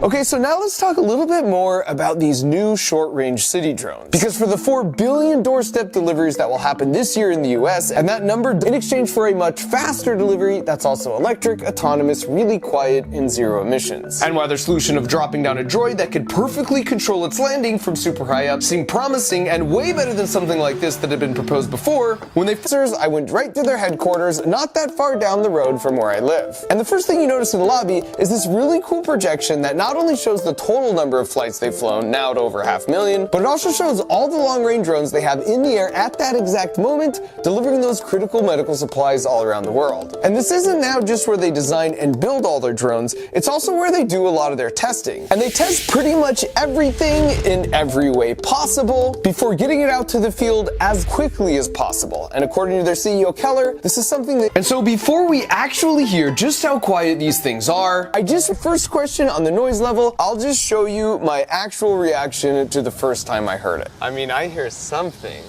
Okay, so now let's talk a little bit more about these new short-range city drones. Because for the 4 billion doorstep deliveries that will happen this year in the US, and that number in exchange for a much faster delivery that's also electric, autonomous, really quiet, and zero emissions. And while their solution of dropping down a droid that could perfectly control its landing from super high up seemed promising and way better than something like this that had been proposed before, when I went right to their headquarters, not that far down the road from where I live. And the first thing you notice in the lobby is this really cool projection that not only shows the total number of flights they've flown, now at over 500,000, but it also shows all the long-range drones they have in the air at that exact moment, delivering those critical medical supplies all around the world. And this isn't now just where they design and build all their drones, it's also where they do a lot of their testing. And they test pretty much everything in every way possible before getting it out to the field as quickly as possible. And according to their CEO Keller, this is something that... And so before we actually hear just how quiet these things are, first question on the noise level, I'll just show you my actual reaction to the first time I heard it. I mean, I hear something.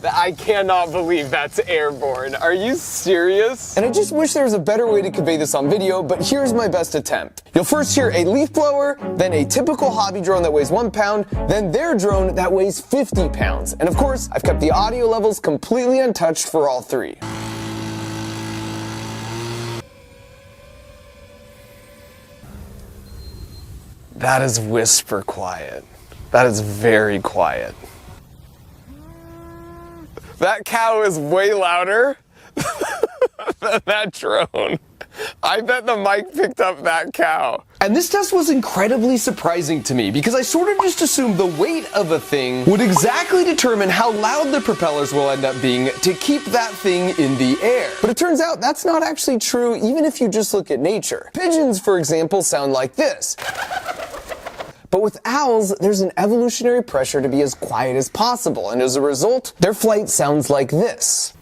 I cannot believe that's airborne. Are you serious? And I just wish there was a better way to convey this on video, but here's my best attempt. You'll first hear a leaf blower, then a typical hobby drone that weighs 1 pound, then their drone that weighs 50 pounds. And of course, I've kept the audio levels completely untouched for all three. That is whisper quiet. That is very quiet. That cow is way louder than that drone. I bet the mic picked up that cow. And this test was incredibly surprising to me because I sort of just assumed the weight of a thing would exactly determine how loud the propellers will end up being to keep that thing in the air. But it turns out that's not actually true even if you just look at nature. Pigeons, for example, sound like this. But with owls, there's an evolutionary pressure to be as quiet as possible, and as a result, their flight sounds like this.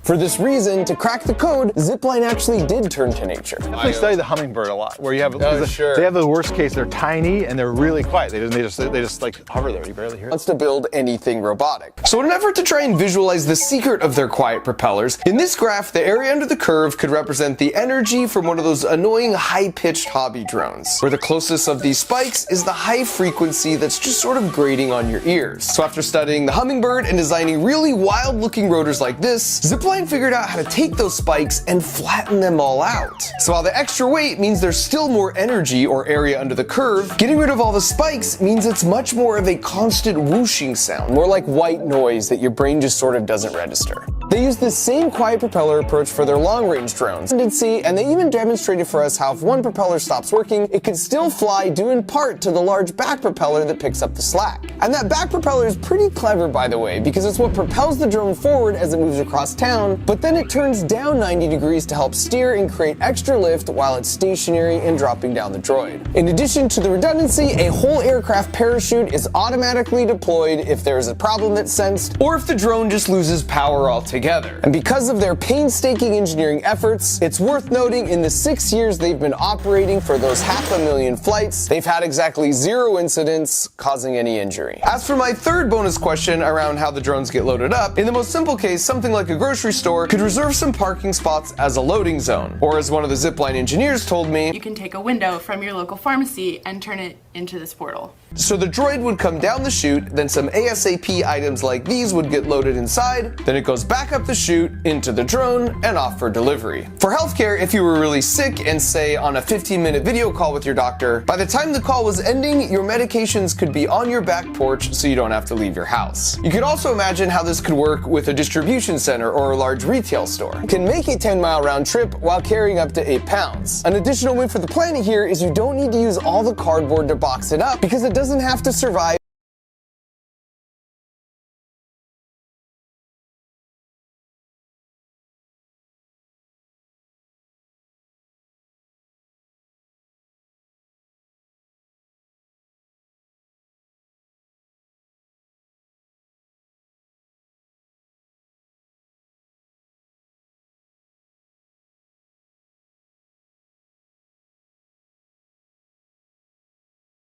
For this reason, to crack the code, Zipline actually did turn to nature. I definitely study the hummingbird a lot, where you have sure. They have the worst case. They're tiny and they're really quiet. They just like hover there. You barely hear it. Wants to build anything robotic. So in an effort to try and visualize the secret of their quiet propellers, in this graph, the area under the curve could represent the energy from one of those annoying high-pitched hobby drones, where the closest of these spikes is the high frequency that's just sort of grating on your ears. So after studying the hummingbird and designing really wild-looking rotors like this, Zipline figured out how to take those spikes and flatten them all out. So while the extra weight means there's still more energy or area under the curve, getting rid of all the spikes means it's much more of a constant whooshing sound, more like white noise that your brain just sort of doesn't register. They used the same quiet propeller approach for their long-range drones, and they even demonstrated for us how if one propeller stops working, it could still fly due in part to the large back propeller that picks up the slack. And that back propeller is pretty clever, by the way, because it's what propels the drone forward as it moves across town, but then it turns down 90 degrees to help steer and create extra lift while it's stationary and dropping down the droid. In addition to the redundancy, a whole aircraft parachute is automatically deployed if there is a problem that's sensed, or if the drone just loses power altogether. And because of their painstaking engineering efforts, it's worth noting in the 6 years they've been operating for those 500,000 flights, they've had exactly 0 incidents causing any injury. As for my third bonus question around how the drones get loaded up, in the most simple case, something like a grocery store could reserve some parking spots as a loading zone. Or as one of the Zipline engineers told me, you can take a window from your local pharmacy and turn it into this portal. So the droid would come down the chute, then some ASAP items like these would get loaded inside, then it goes back up the chute, into the drone, and off for delivery. For healthcare, if you were really sick and say on a 15-minute video call with your doctor, by the time the call was ending, your medications could be on your back porch so you don't have to leave your house. You could also imagine how this could work with a distribution center or a large retail store. You can make a 10-mile round trip while carrying up to 8 pounds. An additional win for the planet here is you don't need to use all the cardboard to box it up because it doesn't have to survive